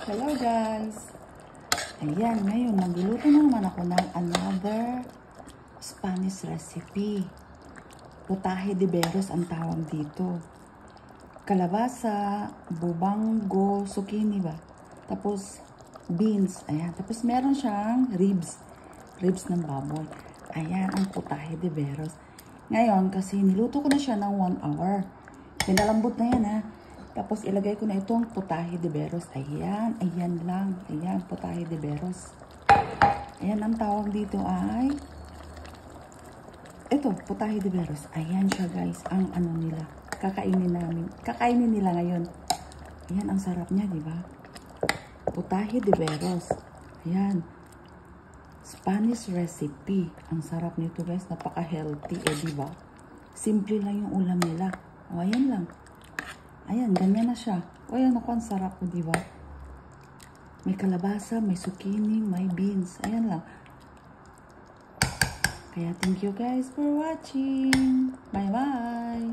Hello guys! Ayan, ngayon nagluluto na naman ako ng another Spanish recipe. Potaje de berros ang tawag dito. Kalabasa, bubango, zucchini ba? Tapos beans, ayan. Tapos meron siyang ribs ng baboy. Ayan ang potaje de berros. Ngayon, kasi niluto ko na siya ng 1 hour. Pinalambot na yan ha. Tapos ilagay ko na itong potaje de berros. Ayan, ayan lang. Ayan, potaje de berros. Ayan, ang tawag dito ay ito, potaje de berros. Ayan siya guys, ang ano nila. Kakainin nila ngayon. Ayan, ang sarap niya, di ba? Potaje de berros. Ayan. Spanish recipe. Ang sarap nito guys, napaka-healthy, di ba? Simple lang yung ulam nila. O, ayan lang. Ayan, ganyan na siya. O, ayan ako, ang sarap ko, di ba? May kalabasa, may zucchini, may beans. Ayan lang. Kaya, thank you guys for watching. Bye-bye!